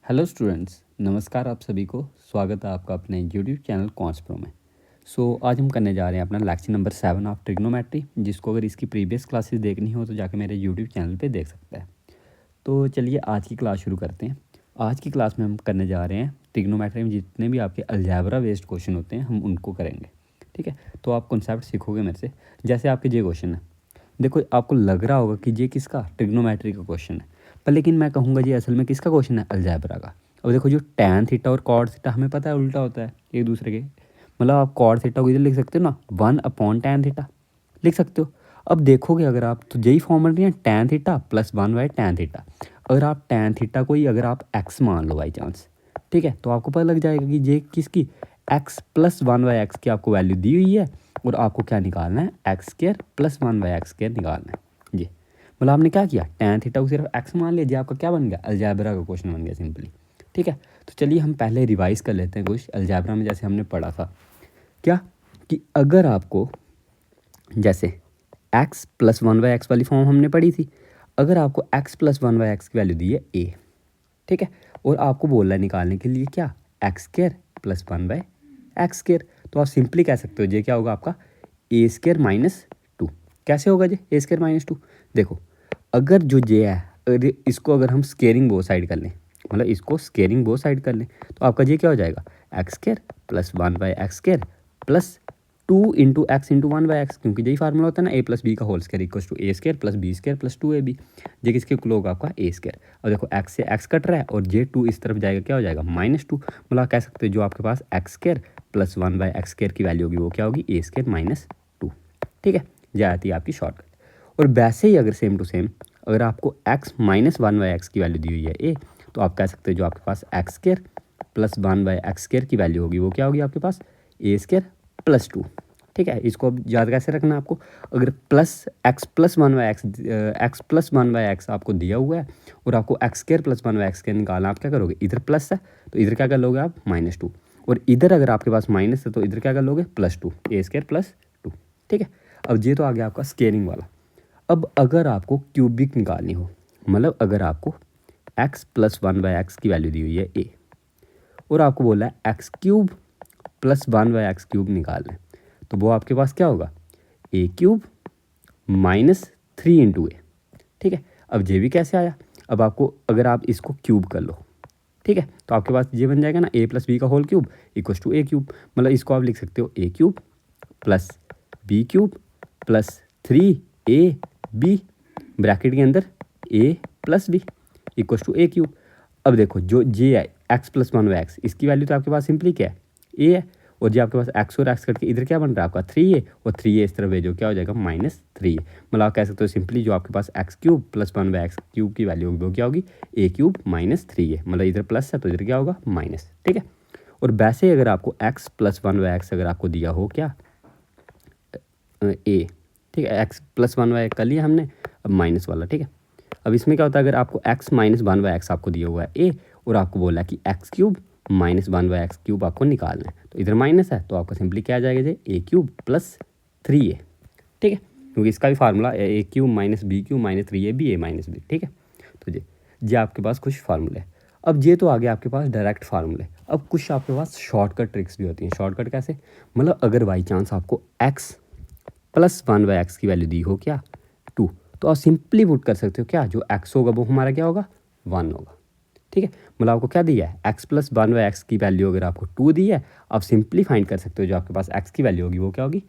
Hello students, नमस्कार आप सभी को। स्वागत है आपका अपने यूट्यूब चैनल कॉन्स प्रो में। आज हम करने जा रहे हैं अपना लेक्चर नंबर 7 ऑफ ट्रिग्नोमेट्री, जिसको अगर इसकी प्रीवियस क्लासेस देखनी हो तो जाके मेरे यूट्यूब चैनल पे देख सकते हैं। तो चलिए आज की क्लास शुरू करते हैं। आज की क्लास में हम करने जा रहे हैं ट्रिग्नोमेट्री में जितने भी आपके अलजेब्रा बेस्ड क्वेश्चन होते हैं हम उनको करेंगे। ठीक है, तो आप कॉन्सेप्ट सीखोगे मेरे से। जैसे आपके ये क्वेश्चन है, देखो आपको लग रहा होगा कि ये किसका ट्रिग्नोमेट्री का क्वेश्चन है, पर लेकिन मैं कहूँगा ये असल में किसका क्वेश्चन है, अलजेब्रा का। अब देखो जो टैन थीटा और कॉट थीटा हमें पता है उल्टा होता है एक दूसरे के। मतलब आप कॉट थीटा को इधर लिख सकते हो ना, 1/tan थीटा लिख सकते हो। अब देखोगे अगर आप तो यही फॉर्मूला नहीं है, tan theta plus 1/tan theta. अगर आप टैन थीटा को ही अगर आप एक्स मान लो बाई चांस, ठीक है, तो आपको पता लग जाएगा कि ये किसकी एक्स प्लस 1/x की आपको वैल्यू दी हुई है और आपको क्या निकालना है, x² प्लस 1/x² निकालना है जी। मतलब आपने क्या किया, टैन थीटा को सिर्फ एक्स मान लिया जी, आपका क्या बन गया, अलजेब्रा का क्वेश्चन बन गया सिंपली। ठीक है, तो चलिए हम पहले रिवाइज कर लेते हैं कुछ अलजेब्रा में जैसे हमने पढ़ा था। क्या कि अगर आपको जैसे x प्लस 1/x वाली फॉर्म हमने पढ़ी थी, अगर आपको x प्लस 1/x की वैल्यू दी है a, ठीक है, और आपको बोल रहा है निकालने के लिए क्या, x² प्लस 1/x², तो आप सिंपली कह सकते हो ये क्या होगा आपका a² माइनस 2। कैसे होगा ये a² माइनस 2, देखो अगर जो ये है अगर इसको अगर हम स्केयरिंग बो साइड कर लें, मतलब इसको स्केयरिंग बो साइड कर लें, तो आपका ये क्या हो जाएगा, x² plus 1/x² plus 2 into x into 1/x, क्योंकि यही फार्मूला होता है ना, a प्लस बी का whole square equals to a² plus b² plus 2ab। ये किसके इक्वल होगा आपका a²। अब देखो x से x कट रहा है और ये 2 इस तरफ जाएगा, क्या हो जाएगा -2। मतलब आप कह सकते हो जो आपके पास x² प्लस 1/x² की वैल्यू होगी वो क्या होगी, a² माइनस 2। ठीक है, ये आती है आपकी शॉर्टकट। और वैसे ही अगर सेम टू सेम अगर आपको x माइनस 1/x की वैल्यू दी हुई है a, तो आप कह सकते हो जो आपके पास x² प्लस 1/x² की वैल्यू होगी वो क्या होगी आपके पास, a² प्लस 2। ठीक है, इसको अब याद कैसे रखना है आपको, अगर प्लस x प्लस 1/x आपको दिया हुआ है और आपको x² प्लस 1/x² निकालना, आप क्या करोगे, इधर प्लस है तो इधर क्या कर लोगे आप -2, और इधर अगर आपके पास माइनस है तो इधर क्या कर लोगे +2, a² प्लस 2। ठीक है, अब ये तो आ गया आपका स्केयरिंग वाला। अब अगर आपको क्यूबिक निकालनी हो, मतलब अगर आपको x प्लस 1/x की वैल्यू दी हुई है a और आपको बोला है x³ प्लस 1/x³ निकालना है, तो वो आपके पास क्या होगा, a³ माइनस 3 इंटू ए। ठीक है, अब ये भी कैसे आया, अब आपको अगर आप इसको क्यूब कर लो, ठीक है, तो आपके पास ये बन जाएगा ना, a प्लस बी का whole cube equals to a³। मतलब इसको आप लिख सकते हो a³ plus b³ plus 3ab bracket के अंदर a plus b equals to a³। अब देखो जो ये है x प्लस 1/x, इसकी वैल्यू तो आपके पास सिंपली क्या है, a है, और जो आपके पास x और x करके इधर क्या बन रहा है आपका 3a, और 3a इस तरफ भेजो क्या हो जाएगा -3a। मतलब आप कह सकते हो सिंपली जो आपके पास x³ प्लस 1/x³ की वैल्यू होगी वो क्या होगी, a³ माइनस 3a। मतलब इधर प्लस है तो इधर क्या होगा माइनस। ठीक है, और वैसे ही अगर आपको x प्लस 1/x अगर आपको दिया हो क्या a, ठीक है, x प्लस 1/x कर लिया हमने, अब माइनस वाला। ठीक है, अब इसमें क्या होता है, अगर आपको x माइनस 1/x आपको दिया हुआ है a और आपको बोला है कि x³ माइनस 1/x³ आपको निकालना है, तो इधर माइनस है तो आपका सिंपली क्या आ जाएगा जी, a³ प्लस 3a। ठीक है, क्योंकि इसका भी formula a³ minus b³ minus 3ab a minus b। ठीक है, तो जी आपके पास कुछ फार्मूले। अब ये तो आ गया आपके पास डायरेक्ट फार्मूले। अब कुछ आपके पास शॉर्टकट ट्रिक्स भी होती हैं। शॉर्टकट कैसे, मतलब अगर बाई चांस आपको x प्लस 1/x की वैल्यू दी हो क्या 2, तो आप सिंपली पुट कर सकते हो क्या, जो x होगा वो हमारा क्या होगा 1 होगा। ठीक है, मतलब आपको क्या दिया है, x प्लस 1/x की वैल्यू अगर आपको 2 दी है, आप सिंपली फाइंड कर सकते हो जो आपके पास x की वैल्यू होगी वो क्या होगी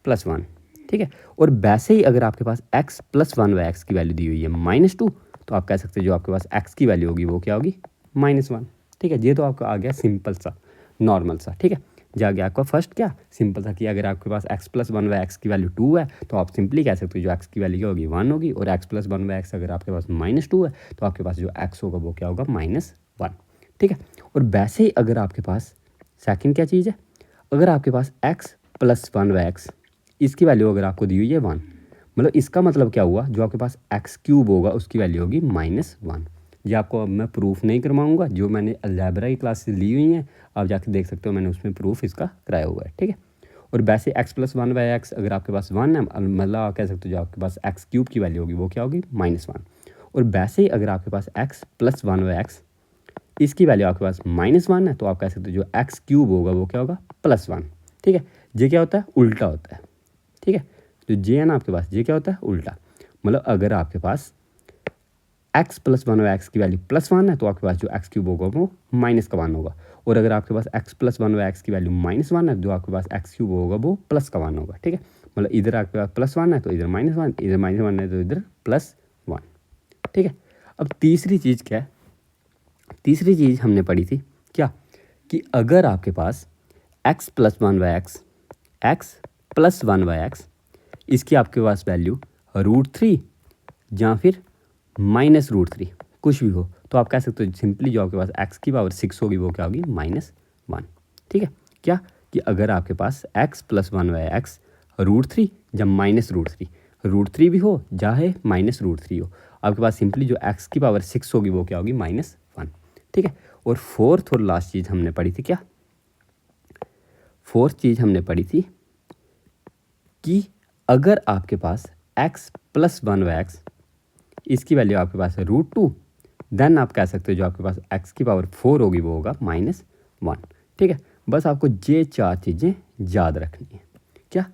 +1। ठीक है, और वैसे ही अगर आपके पास x प्लस 1/x की वैल्यू दी हुई है -2, तो आप कह सकते हो जो आपके पास x की वैल्यू होगी वो क्या होगी -1। ठीक है, ये तो आपका आ गया सिंपल सा नॉर्मल सा। ठीक है, जा गया आपका फर्स्ट क्या सिंपल सा कि अगर आपके पास x प्लस 1/x की वैल्यू 2 है तो आप सिंपली कह सकते हो जो x की वैल्यू क्या होगी 1 होगी, और x प्लस 1/x अगर आपके पास -2 है तो आपके पास जो x होगा वो क्या होगा -1। ठीक है, और वैसे ही अगर आपके पास सेकंड क्या चीज़ है, अगर आपके पास x प्लस 1/x इसकी वैल्यू अगर आपको दी हुई है 1, मतलब इसका मतलब क्या हुआ, जो आपके पास x³ होगा उसकी वैल्यू होगी -1। ये आपको अब मैं प्रूफ नहीं करवाऊंगा, जो मैंने अलजेब्रा की क्लासेस ली हुई हैं आप जाके देख सकते हो, मैंने उसमें प्रूफ इसका कराया हुआ है। ठीक है, और वैसे x प्लस 1/x अगर आपके पास 1 है, मतलब आप कह सकते हो जो आपके पास x³ की वैल्यू होगी वो क्या होगी -1। और वैसे ही अगर आपके पास x प्लस 1/x इसकी वैल्यू आपके पास -1 है, तो आप कह सकते हो जो एक्स क्यूब होगा वो क्या होगा +1। ठीक है, ये क्या होता है उल्टा होता है। ठीक है, तो जे है ना आपके पास, ये क्या होता है उल्टा। मतलब अगर आपके पास x + 1 x की वैल्यू +1 है तो आपके पास जो एक्स क्यूब होगा वो -1 होगा। और अगर आपके पास x + 1 x की वैल्यू -1 है, जो आपके पास एक्स क्यूब होगा वो +1 होगा। ठीक है, मतलब इधर आपके पास +1 है तो इधर -1, इधर -1 है तो इधर +1। ठीक है, अब तीसरी चीज़ क्या है, तीसरी चीज़ हमने पढ़ी थी क्या, कि अगर आपके पास x + 1 x इसकी आपके पास वैल्यू √3 या फिर -√3 कुछ भी हो, तो आप कह सकते हो सिंपली जो आपके पास x की पावर 6 होगी वो क्या होगी -1। ठीक है, क्या कि अगर आपके पास x + 1 x √3 या -√3 भी हो चाहे -√3 हो, आपके पास सिंपली जो x की पावर 6 होगी वो क्या होगी -1। ठीक है, और फोर्थ और लास्ट चीज़ हमने पढ़ी थी क्या, फोर्थ चीज़ हमने पढ़ी थी कि अगर आपके पास x + 1 x इसकी वैल्यू आपके पास है √2, देन आप कह सकते हो जो आपके पास x की पावर 4 होगी वो होगा -1। ठीक है, बस आपको ये 4 चीज़ें याद रखनी है क्या,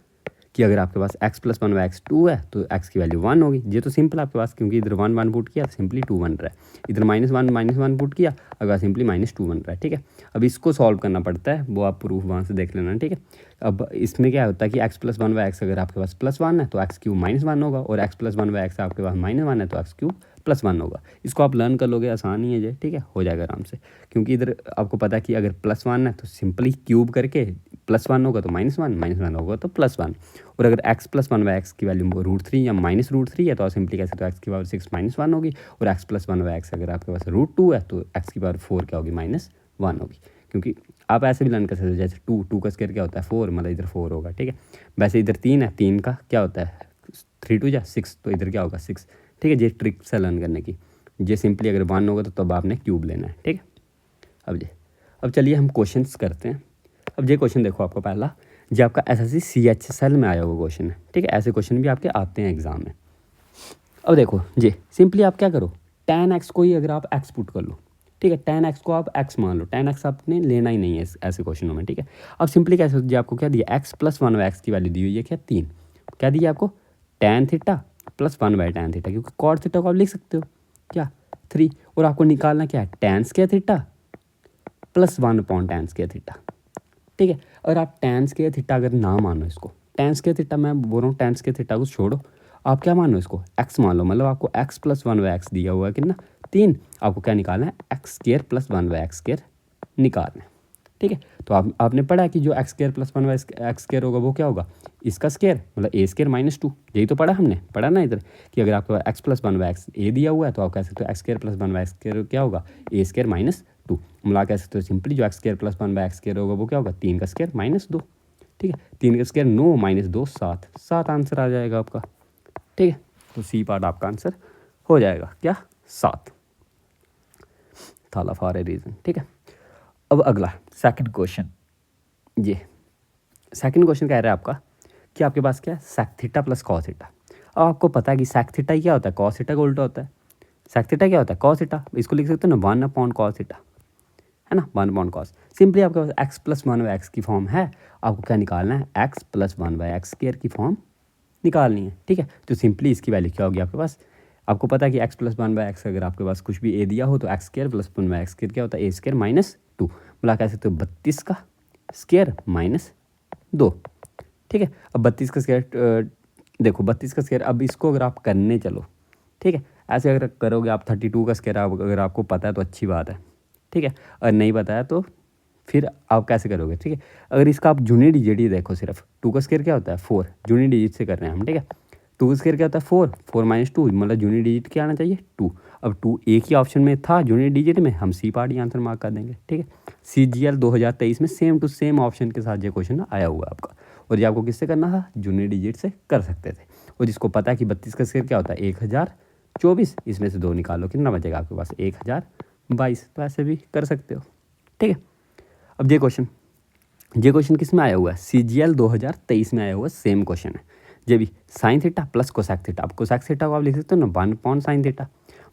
कि अगर आपके पास x + 1 x 2 है तो x की वैल्यू 1 होगी। ये तो सिंपल आपके पास, क्योंकि इधर 1 1 पुट किया तो सिंपली 2 बन रहा है, इधर -1 पुट किया अगर सिंपली -2 बन रहा है। ठीक है, अब इसको सॉल्व करना पड़ता है, वो आप प्रूफ वहाँ से देख लेना। ठीक है, अब इसमें क्या होता है कि x + 1 x अगर आपके पास +1 है तो x क्यूब -1 होगा, और x + 1 x आपके पास -1 है तो x क्यूब +1 होगा। इसको आप लर्न कर लोगे, आसान ही है ये। ठीक है, हो जाएगा आराम से, क्योंकि इधर आपको पता है कि अगर +1 है तो सिंपली क्यूब करके +1 होगा तो -1 होगा तो +1। और अगर x + 1 x की वैल्यू √3 या -√3 है तो आप सिंपली कह सकते हो x की पावर 6 -1 होगी, और x + 1 x अगर आपके पास √2 है तो x की पावर 4 क्या होगी -1 होगी। क्योंकि आप ऐसे भी लर्न कर सकते हो, जैसे 2 का स्क्वायर क्या होता है 4, मतलब इधर 4 होगा। ठीक है, वैसे इधर 3 है, 3 का क्या होता है 3 2 या 6, तो इधर क्या होगा 6। ठीक है, ये ट्रिक से लर्न करने की, ये सिंपली अगर 1 होगा तो तब आपने क्यूब लेना है। ठीक है, अब चलिए हम क्वेश्चंस करते हैं। अब ये क्वेश्चन देखो, आपको पहला जो आपका SSC CHSL में आया हुआ क्वेश्चन है। ठीक है, ऐसे क्वेश्चन भी आपके आते हैं एग्जाम में। अब देखो ये सिंपली आप क्या करो, tan x को ही अगर आप x पुट कर लो। ठीक है, tan x को आप x मान लो, tan x आपने लेना ही नहीं है ऐसे क्वेश्चनों में। ठीक है, अब सिंपली कैसे जी आपको क्या दिया, x + 1 x की वैल्यू दी हुई है क्या 3, क्या दिया आपको tan θ + 1/tan θ, क्योंकि cot θ को आप लिख सकते हो क्या 3, और आपको निकालना क्या है tan² θ + 1/tan² θ। ठीक है, अगर आप tan² θ अगर ना मानो इसको, tan² θ मैं बोल रहा हूँ, tan² θ को छोड़ो, आप क्या मान लो इसको x मान लो। मतलब आपको x + 1 x दिया हुआ है कितना 3, आपको क्या निकालना है x² + 1/x² निकालना है। ठीक है, तो आपने पढ़ा कि जो x² + 1/x² होगा वो क्या होगा इसका स्क्वायर, मतलब a² - 2, यही तो पढ़ा ना इधर, कि अगर आपको x + 1 a दिया हुआ है तो आप कह सकते हो x² + 1/x² क्या होगा a² - 2। मतलब कह सकते हो सिंपली जो x² + 1/x² होगा वो क्या होगा 3 का स्क्वायर -2। ठीक है, 3 का स्क्वायर 9 - 2 7 आंसर आ जाएगा आपका। ठीक है, तो सी पार्ट आपका आंसर हो जाएगा क्या 7, थाला फॉर ए रीज़न। ठीक है, अब अगला सेकंड क्वेश्चन, ये सेकंड क्वेश्चन कह रहा है आपका कि आपके पास क्या है sec θ + cos θ। अब आपको पता है कि sec θ क्या होता है cos θ का उल्टा होता है। sec θ क्या होता है cos θ, इसको लिख सकते हो ना 1/cos θ, है ना 1/cos। सिंपली आपके पास x + 1 x की फॉर्म है, आपको क्या निकालना है x + 1/x² की फॉर्म निकालनी है। ठीक है, तो सिंपली इसकी वैल्यू क्या होगी आपके पास, आपको पता है कि x + 1/x अगर आपके पास कुछ भी a दिया हो तो x² + 1/x² क्या होता है a² - 2, मतलब कह सकते हो 32 का स्क्वायर -2। ठीक है, अब 32 का स्क्वायर देखो 32 का स्क्वायर, अब इसको अगर आप करने चलो, ठीक है, ऐसे अगर करोगे आप 32 का स्क्वायर अगर आपको पता है तो अच्छी बात है। ठीक है, अगर नहीं पता है तो फिर आप कैसे करोगे। ठीक है, अगर इसका आप जूनी डिजिट ही देखो, सिर्फ 2 का स्क्वायर क्या होता है 4, जूनी डिजिट से कर रहे हैं हम। ठीक है, 2 का स्क्वायर क्या होता है 4 - 2, मतलब जूनी डिजिट क्या आना चाहिए 2। अब 2 एक ही ऑप्शन में था जूनी डिजिट में, हम सी पार्ट ही आंसर मार्क कर देंगे। ठीक है, CGL 2023 में सेम टू सेम ऑप्शन के साथ ये क्वेश्चन आया हुआ है आपका, और ये आपको किससे करना था जूनी डिजिट से कर सकते थे। और जिसको पता है कि 32 का स्क्वायर क्या होता है 1024, इसमें से 2 निकालो कितना बचेगा आपके पास 1022, तो ऐसे भी कर सकते हो। ठीक है, अब ये क्वेश्चन किस में आया हुआ है CGL 2023 में आया हुआ सेम क्वेश्चन है। ये भी sin θ + cosec θ, आप cosec θ को आप लिख सकते हो ना 1/sin θ,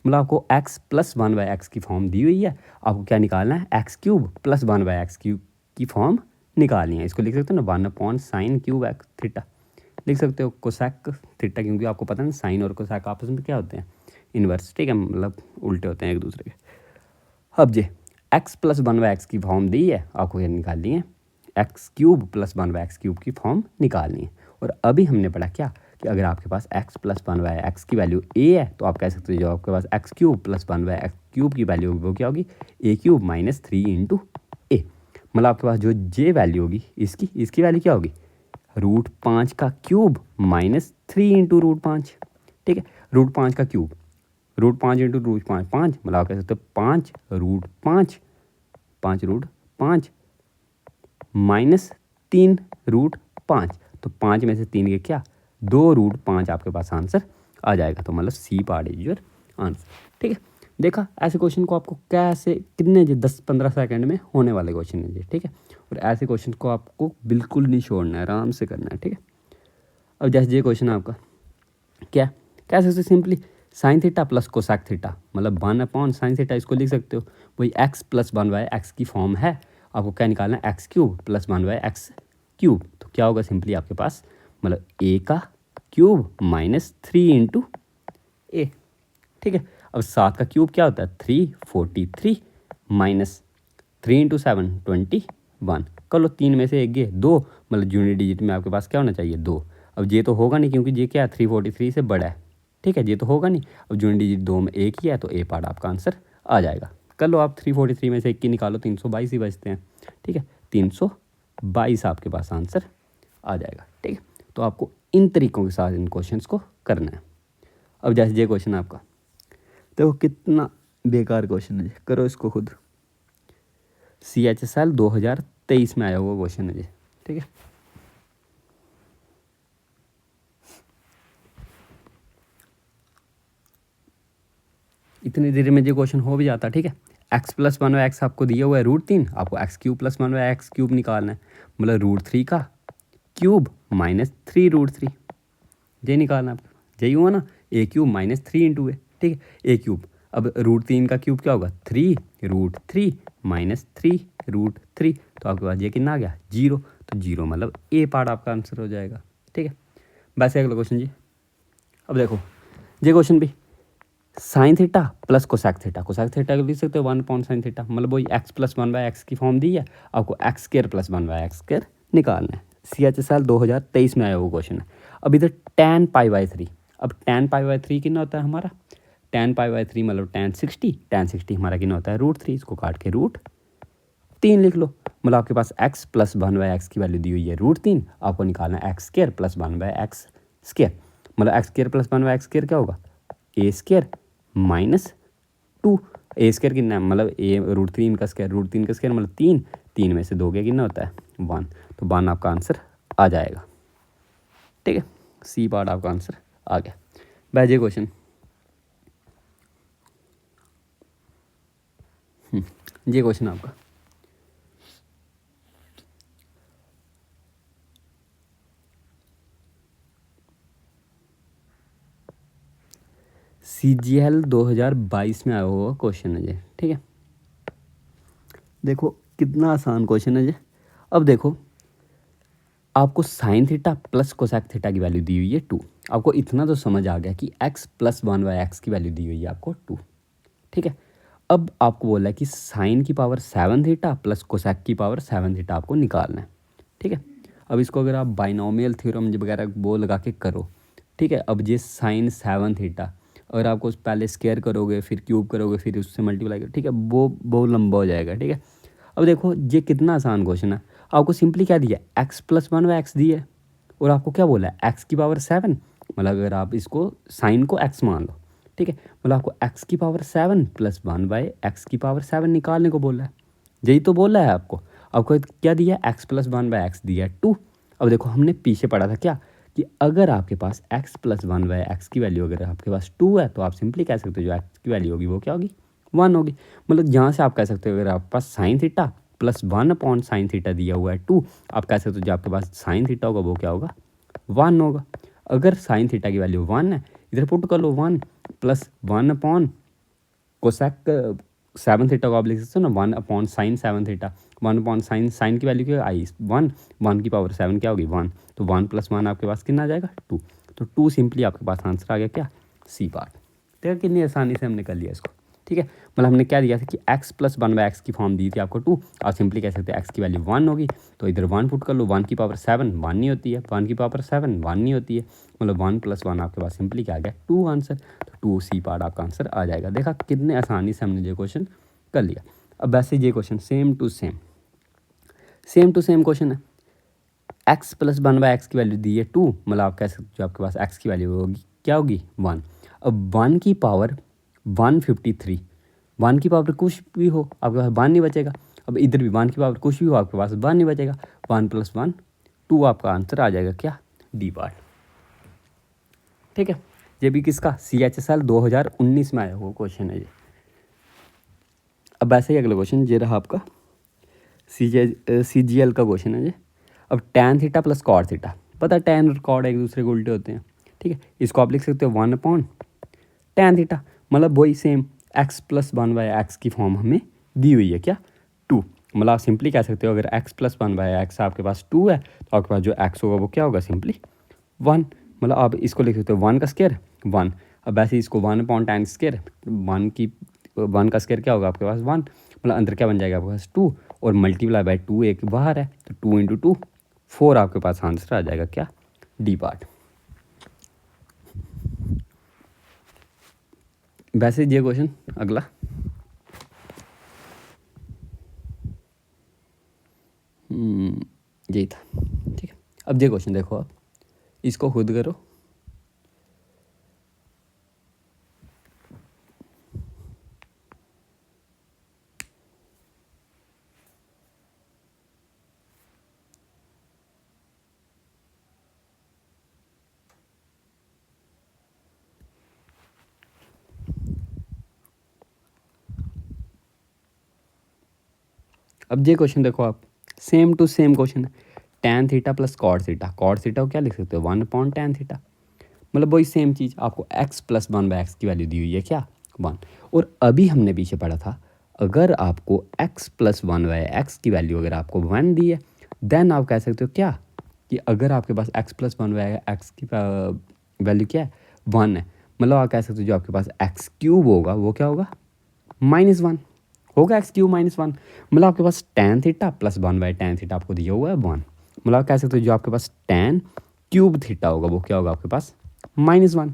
मतलब आपको x प्लस 1/x की फॉर्म दी हुई है, आपको क्या निकालना है, x cube plus 1/x cube की फॉर्म निकालनी है। इसको लिख सकते हो ना 1/sin³ एक्स थीटा, लिख सकते हो कोसेक थीटा, क्योंकि आपको पता है ना साइन और कोसेक आपस में क्या होते हैं, इन्वर्स, ठीक है, मतलब उल्टे होते हैं एक दूसरे के। अब जे x प्लस 1/x की फॉर्म दी है, आपको ये निकालनी है x³ प्लस 1/x क्यूब की फॉर्म निकालनी है। और अभी हमने पढ़ा क्या कि अगर आपके पास x प्लस 1/x की वैल्यू a है तो आप कह सकते हो जो आपके पास x³ प्लस 1/x क्यूब की वैल्यू होगी वो क्या होगी, a³ माइनस 3 इंटू ए। मतलब आपके पास जो j वैल्यू होगी इसकी वैल्यू क्या होगी, √5 का क्यूब माइनस 3 इंटू √5, ठीक है, √5 का क्यूब, √5 इंटू √5 5, मतलब आप कह सकते हो 5√5 माइनस 3√5, तो 5 में से 3 के क्या 2√5 आपके पास आंसर आ जाएगा। तो मतलब c part is your answer, ठीक है। देखा, ऐसे क्वेश्चन को आपको कैसे कितने 10-15 सेकंड में होने वाले क्वेश्चन है जी, ठीक है। और ऐसे क्वेश्चन को आपको बिल्कुल नहीं छोड़ना है, आराम से करना है, ठीक है। अब जैसे ये क्वेश्चन आपका क्या कैसे से simply sign theta plus cosec theta, मतलब 1/sin थीटा, इसको लिख सकते हो वही x प्लस 1/x की फॉर्म है। आपको क्या निकालना है, x³ प्लस 1/x³, तो क्या होगा सिंपली आपके पास, मतलब a का क्यूब माइनस 3 इंटू ए, ठीक है। अब 7 का क्यूब क्या होता है 343 माइनस 3 इंटू 7 21, कर लो 3 में से एक गए 2, मतलब यूनिट डिजिट में आपके पास क्या होना चाहिए 2। अब ये तो होगा नहीं क्योंकि ये क्या है 343 से बड़ा है, ठीक है, ये तो होगा नहीं। अब यूनिट डिजिट 2 में एक ही है तो ए पार्ट आपका आंसर आ जाएगा। कर लो आप 343 में से एक की निकालो, 322 ही बचते हैं, ठीक है, 322 आपके पास आंसर आ जाएगा, ठीक है। तो आपको इन तरीक़ों के साथ इन क्वेश्चंस को करना है। अब जैसे ये क्वेश्चन आपका देखो कितना बेकार क्वेश्चन है, करो इसको खुद, CHSL 2023 में आया हुआ क्वेश्चन है जी, ठीक है। इतनी देर में जो क्वेश्चन हो भी जाता है, ठीक है। x प्लस 1/x आपको दिया हुआ है √3, आपको x³ प्लस 1/x³ निकालना है, मतलब √3 का क्यूब माइनस 3√3, ये निकालना है आपको, यही हुआ ना, a³ माइनस 3 इंटू ए, ठीक है, a³। अब √3 का क्यूब क्या होगा 3√3 माइनस 3√3, तो आपके पास ये कितना आ गया 0, तो 0 मतलब ए पार्ट आपका आंसर हो जाएगा, ठीक है। वैसे अगला क्वेश्चन जी, अब देखो ये क्वेश्चन भी sign theta plus cosec theta, cosec theta को लिख सकते हो 1/sin थीटा, मतलब वही x प्लस 1/x की फॉर्म दी है, आपको x² प्लस 1/x² निकालना है। CHSL 2023 में आया वो क्वेश्चन है। अब इधर tan π/3, अब tan π/3 कितना होता है हमारा, tan π/3 मतलब tan 60 हमारा कितना होता है √3, इसको काट के √3 लिख लो, मतलब आपके पास x प्लस 1/x की वैल्यू दी हुई है √3, आपको निकालना है x² प्लस 1/x², मतलब x² प्लस 1/x² क्या होगा a² माइनस 2, a² कितना है, मतलब √3 का स्क्वायर, √3 का स्क्वायर मतलब 3, 3 में से 2 के कितना होता है 1, तो 1 आपका आंसर आ जाएगा, ठीक है, सी पार्ट आपका आंसर आ गया। बैजे क्वेश्चन ये क्वेश्चन आपका CGL 2022 में आया हुआ क्वेश्चन है ये, ठीक है। देखो कितना आसान क्वेश्चन है ये। अब देखो आपको sign theta plus cosec theta की वैल्यू दी हुई है 2, आपको इतना तो समझ आ गया कि x प्लस 1/x की वैल्यू दी हुई है आपको 2, ठीक है। अब आपको बोला है कि साइन की पावर 7 थीटा प्लस कोसेक की पावर 7 थीटा आपको निकालना है, ठीक है। अब इसको अगर आप बाइनोमियल थ्योरम वगैरह वो लगा के करो, ठीक है। अब ये साइन 7 थीटा अगर आपको पहले स्क्वायर करोगे फिर क्यूब करोगे फिर उससे मल्टीप्लाई करोगे, ठीक है, वो बहुत लंबा हो जाएगा, ठीक है। अब देखो ये कितना आसान क्वेश्चन है, आपको सिंपली क्या दिया x प्लस 1/x दी है और आपको क्या बोला है x की पावर 7, मतलब अगर आप इसको साइन को x मान लो, ठीक है, मतलब आपको x की पावर 7 प्लस 1/x की पावर 7 निकालने को बोला है, यही तो बोला है आपको। आपको क्या दिया x प्लस 1/x दिया 2। अब देखो हमने पीछे पढ़ा था क्या कि अगर आपके पास x प्लस 1/x की वैल्यू अगर आपके पास 2 है तो आप सिंपली कह सकते हो जो x की वैल्यू होगी वो क्या होगी 1 होगी। मतलब यहाँ से आप कह सकते हो अगर आपके पास sine theta plus 1/sin theta दिया हुआ है 2, आप कह सकते हो जो आपके पास साइन थीटा होगा वो क्या होगा 1 होगा। अगर साइन थीटा की वैल्यू 1 है इधर पुट कर लो 1 plus 1/sin cosec seven theta को आप लिख सकते हो ना 1/sin seven theta. 1/sin sine की वैल्यू क्या आई 1 की पावर 7 क्या होगी 1, तो 1 + 1 आपके पास कितना आ जाएगा 2, तो 2 सिंपली आपके पास आंसर आ गया क्या सी पार्ट। देखा कितनी आसानी से हमने कर लिया इसको, ठीक है। मतलब हमने क्या दिया था कि x + 1/x की फॉर्म दी थी आपको 2, आप सिंपली कह सकते हैं x की वैल्यू 1 होगी, तो इधर 1 पुट कर लो, 1 की पावर 7 1 नहीं होती है, 1 की पावर 7 1 नहीं होती है, मतलब 1 + 1 आपके पास सिंपली क्या आ गया 2 आंसर, तो 2 सी पार्ट आपका आंसर आ जाएगा। देखा कितने आसानी से हमने ये क्वेश्चन कर लिया। अब वैसे ये question same to same question है, x + 1/x की वैल्यू दी है 2, मतलब आप कह सकते हो जो आपके पास x की वैल्यू होगी क्या होगी 1। अब 1 की पावर 153, 1 की पावर कुछ भी हो आपके पास 1 नहीं बचेगा, अब इधर भी 1 की पावर कुछ भी हो आपके पास 1 नहीं बचेगा, 1 + 1 2 आपका आंसर आ जाएगा क्या डी पार्ट, ठीक है। ये भी किसका CHSL 2019 में आया हुआ क्वेश्चन है ये। अब ऐसे ही अगला क्वेश्चन ये रहा आपका CGL का क्वेश्चन है ये। अब tan थीटा + cot थीटा, पता है tan और cot एक दूसरे के उल्टे होते हैं, ठीक है। इसको आप लिख सकते हो 1/tan थीटा, मतलब वही सेम x + 1/x की फॉर्म हमें दी हुई है क्या 2, मतलब आप सिंपली कह सकते हो अगर x + 1/x आपके पास 2 है तो आपके पास जो x होगा वो क्या होगा सिंपली 1, मतलब आप इसको लिख सकते हो 1 का स्क्वायर 1। अब वैसे इसको 1/tan स्क्वायर 1 का स्क्वायर क्या होगा आपके पास 1, मतलब अंदर क्या बन जाएगा आपके पास 2 और मल्टीप्लाई बाय 2 एक बाहर है, तो 2 × 2 4 आपके पास आंसर आ जाएगा क्या डी पार्ट। वैसे ये क्वेश्चन अगला यही था, ठीक है। अब ये क्वेश्चन देखो आप इसको खुद करो, अब ये क्वेश्चन देखो आप सेम टू सेम क्वेश्चन है, tan theta + cot theta, cot theta को क्या लिख सकते हो 1/tan थीटा, मतलब वही सेम चीज़ आपको x + 1/x की वैल्यू दी हुई है क्या 1, और अभी हमने पीछे पढ़ा था अगर आपको x + 1/x की वैल्यू अगर आपको 1 दी है देन आप कह सकते हो क्या कि अगर आपके पास x + 1/x की वैल्यू क्या है 1 है, मतलब आप कह सकते हो जो आपके पास x³ होगा वो क्या होगा -1 होगा, x³ -1, मतलब आपके पास tan थीटा + 1/tan थीटा आपको दिया हुआ है 1, मतलब आप कह सकते हो जो आपके पास tan³ थीटा होगा वो क्या होगा आपके पास -1।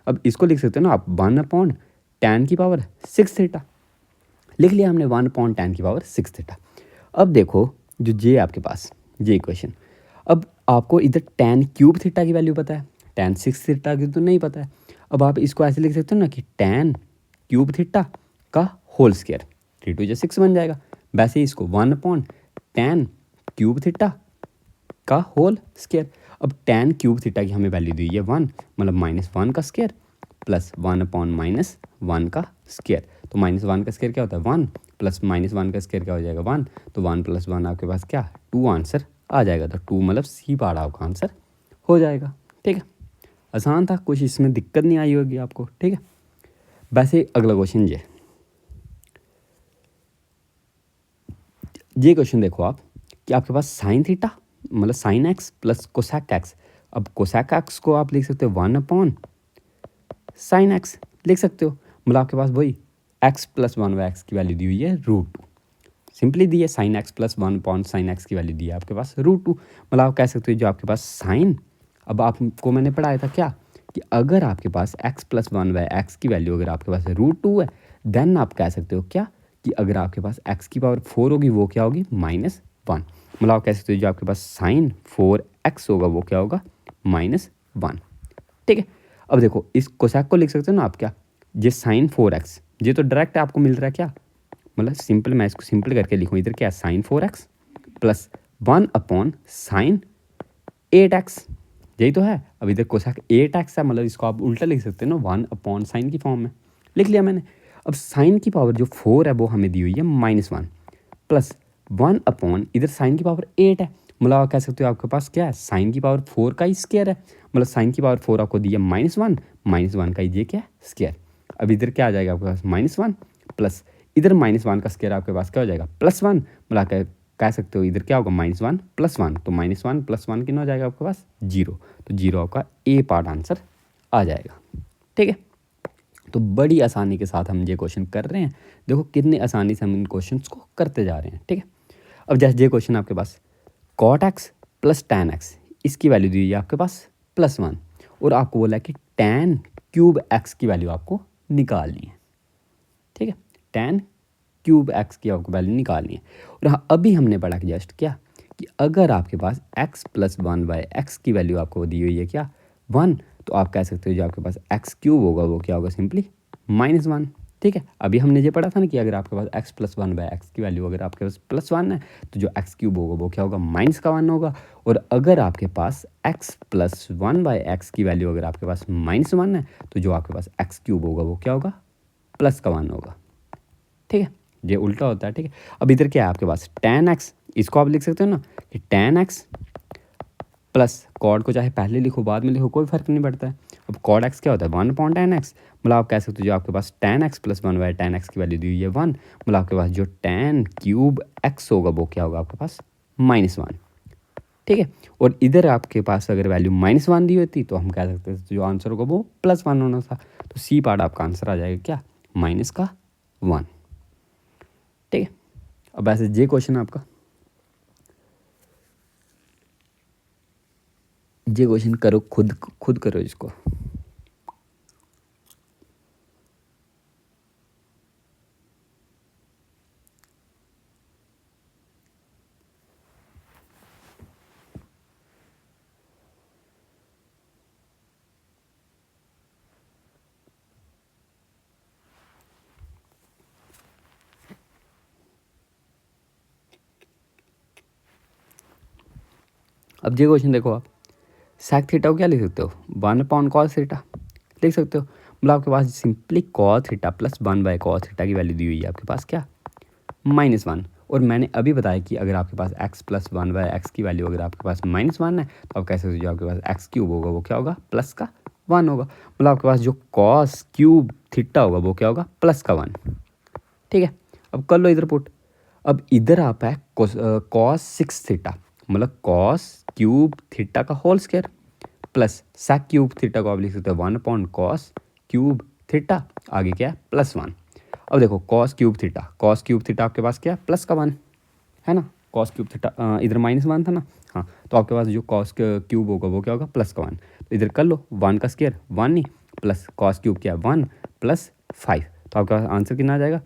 अब इसको लिख सकते हो ना आप 1/tan की पावर 6 थीटा, लिख लिया हमने 1/tan की पावर 6 थीटा। अब देखो जो ये आपके पास ये इक्वेशन, अब आपको इधर tan³ थीटा की वैल्यू पता है, tan 6 थीटा की तो नहीं पता है, अब आप इसको ऐसे लिख सकते हो ना कि tan³ थीटा का होल स्क्वायर 3 × 6 बन जाएगा, वैसे ही इसको 1/tan³ थीटा का होल स्क्वायर। अब tan³ थीटा की हमें वैल्यू दी है 1, मतलब -1 का स्क्वायर प्लस 1/-1 का स्क्वायर, तो -1 का स्क्वायर क्या होता है 1 प्लस -1 का स्क्वायर क्या हो जाएगा 1, तो 1 + 1 आपके पास क्या 2 आंसर आ जाएगा, तो 2 मतलब सी पार्ट आपका आंसर हो जाएगा, ठीक है। आसान था, कुछ इसमें दिक्कत नहीं आई होगी आपको, ठीक है। वैसे अगला क्वेश्चन ये क्वेश्चन देखो आप कि आपके पास साइन थीटा मतलब साइन x + कोसेक x, अब कोसेक x को आप लिख सकते हो 1/sin x लिख सकते हो, मतलब आपके पास वही x + 1/x की वैल्यू दी हुई है √2, सिंपली दी है sin x + 1/sin x की वैल्यू दी है आपके पास √2, मतलब आप कह सकते हो जो आपके पास साइन, अब आपको मैंने पढ़ाया था क्या कि अगर आपके पास x + 1/x की वैल्यू अगर आपके पास √2 है देन आप कह सकते हो क्या कि अगर आपके पास x की पावर 4 होगी वो क्या होगी -1, मतलब आप कह सकते हो जो आपके पास sin 4x होगा वो क्या होगा -1, ठीक है। अब देखो इस कोसेक को लिख सकते हो ना आप क्या ये sin 4x, ये तो डायरेक्ट आपको मिल रहा है क्या, मतलब सिंपल मैं इसको सिंपल करके लिखूँ इधर क्या sin 4x + 1/sin 8x, यही तो है। अब इधर कोसेक 8x है, मतलब इसको आप उल्टा लिख सकते हो ना 1/sin की फॉर्म में लिख लिया मैंने। अब साइन की पावर जो 4 है वो हमें दी हुई है -1 प्लस 1/ इधर साइन की पावर 8 है, मतलब आप कह सकते हो आपके पास क्या है साइन की पावर 4 का ही स्क्वायर है, मतलब साइन की पावर 4 आपको दी है -1 का ये क्या है स्क्वायर। अब इधर क्या आ जाएगा आपके पास -1 प्लस इधर -1 का स्क्वायर आपके पास क्या हो जाएगा +1, मिला के कह सकते हो इधर क्या होगा -1 + 1, तो -1 + 1 कितना हो जाएगा आपके पास 0, तो 0 आपका ए पार्ट आंसर आ जाएगा। ठीक है, तो बड़ी आसानी के साथ हम ये क्वेश्चन कर रहे हैं। देखो कितनी आसानी से हम इन क्वेश्चंस को करते जा रहे हैं। ठीक है, अब जैसे ये क्वेश्चन आपके पास cot x + tan x, इसकी वैल्यू दी हुई है आपके पास +1, और आपको बोला है कि tan क्यूब x की वैल्यू आपको निकालनी है। ठीक है, tan क्यूब x की आपको वैल्यू निकालनी है। और हाँ, अभी हमने पढ़ा कि जस्ट क्या कि अगर आपके पास x + 1/x की वैल्यू आपको दी हुई है क्या 1, तो आप कह सकते हो जो आपके पास x³ होगा वो क्या होगा सिंपली -1। ठीक है, अभी हमने ये पढ़ा था ना कि अगर आपके पास x + 1/x की वैल्यू अगर आपके पास +1 है तो जो x³ होगा वो क्या होगा -1 होगा। और अगर आपके पास x + 1/x की वैल्यू अगर आपके पास -1 है तो जो आपके पास x³ होगा वो क्या होगा +1 होगा। ठीक है, ये उल्टा होता है। ठीक है, अब इधर क्या है आपके पास tan x, इसको आप लिख सकते हो ना कि tan x प्लस कॉड को चाहे पहले लिखो बाद में लिखो कोई फर्क नहीं पड़ता है। अब कॉड x क्या होता है 1/tan x, मतलब आप कह सकते हो जो आपके पास tan x + 1/tan x की वैल्यू दी हुई है 1, मतलब आपके पास जो tan क्यूब x होगा वो क्या होगा आपके पास -1। ठीक है, और इधर आपके पास अगर वैल्यू -1 दी होती तो हम कह सकते थे जो आंसर होगा वो +1 होना था, तो सी पार्ट आपका आंसर आ जाएगा क्या -1। ठीक है, अब ऐसे ये क्वेश्चन आपका, ये क्वेश्चन करो खुद करो इसको। अब ये क्वेश्चन देखो आप, sec थीटा को क्या लिख सकते हो 1/cos थीटा लिख सकते हो, मतलब आपके पास simply cos theta + 1/cos theta की वैल्यू दी हुई है आपके पास क्या -1। और मैंने अभी बताया कि अगर आपके पास x + 1/x की वैल्यू अगर आपके पास -1 है तो आप कह सकते हो जो आपके पास x³ होगा वो क्या होगा +1 होगा, मतलब आपके पास जो cos³ थीटा होगा वो क्या होगा +1। ठीक है, अब कर लो इधर पुट। अब इधर आप है cos 6 थीटा, मतलब cos³ थीटा का whole square plus sec³ theta को आप लिख सकते हो 1/cos³ थीटा, आगे क्या है +1। अब देखो cos³ थीटा आपके पास क्या है +1 है ना, cos³ थीटा इधर -1 था ना, हाँ, तो आपके पास जो cos³ होगा वो क्या होगा +1, तो इधर कर लो 1 का स्क्वायर 1 ही प्लस cos³ क्या है 1 + 5, तो आपका आंसर कितना आ जाएगा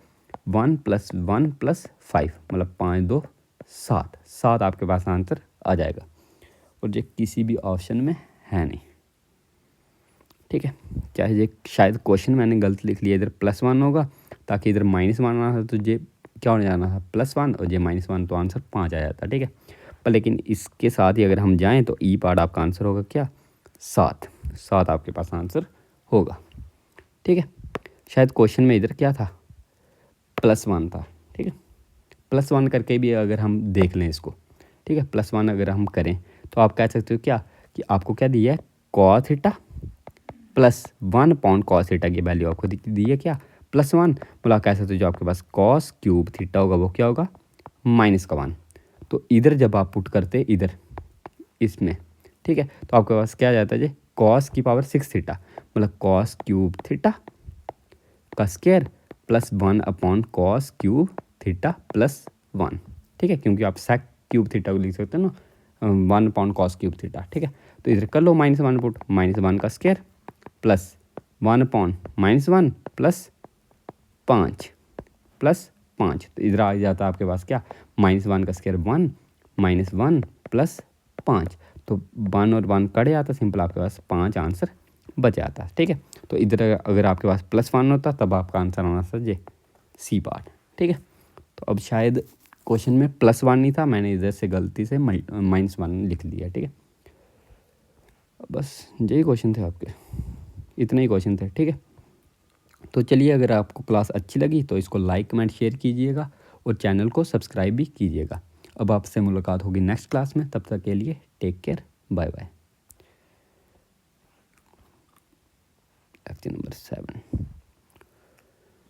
1 + 1 + 5, मतलब 5 2 7, 7 आपके पास आंसर आ जाएगा। और ये किसी भी ऑप्शन में है नहीं। ठीक है, चाहे ये शायद क्वेश्चन मैंने गलत लिख लिया, इधर +1 होगा ताकि इधर -1 आना था, तो ये क्या होने जाना था +1 और ये -1, तो आंसर 5 आ जाता। ठीक है, पर लेकिन इसके साथ ही अगर हम जाएं तो ई पार्ट आपका आंसर होगा क्या 7 आपके पास आंसर होगा। ठीक है, शायद क्वेश्चन में इधर क्या था +1 था। ठीक है, +1 करके भी अगर हम देख लें इसको, ठीक है, +1 अगर हम करें तो आप कह सकते हो क्या कि आपको क्या दिया है cos थीटा + 1/cos थीटा की वैल्यू आपको दी है क्या +1, मतलब आप कह सकते हो जो आपके पास cos³ थीटा होगा वो क्या होगा -1। तो इधर जब आप पुट करते इधर इसमें, ठीक है, तो आपके पास क्या आ जाता है जी cos⁻6 थीटा, मतलब cos³ थीटा का स्क्वायर + 1/cos³ थीटा +1। ठीक है, क्योंकि आप sec³ थीटा को लिख सकते हो ना 1/cos³ थीटा। ठीक है, तो इधर कर लो -1 पुट, -1 का स्क्वायर प्लस 1/-1 प्लस 5 तो इधर आ जाता है आपके पास क्या -1 का स्क्वायर 1 -1 प्लस 5, तो 1 और 1 कट जाता, सिंपल आपके पास 5 आंसर बच जाता है। ठीक है, तो इधर अगर आपके पास +1 होता तब आपका आंसर आना था ये सी पार्ट। ठीक है, तो अब शायद क्वेश्चन में +1 नहीं था, मैंने इधर से गलती से -1 लिख लिया। ठीक है, बस यही क्वेश्चन थे आपके, इतने ही क्वेश्चन थे। ठीक है, तो चलिए अगर आपको क्लास अच्छी लगी तो इसको लाइक कमेंट शेयर कीजिएगा और चैनल को सब्सक्राइब भी कीजिएगा। अब आपसे मुलाकात होगी नेक्स्ट क्लास में, तब तक के लिए take care, bye bye. Lecture number 7।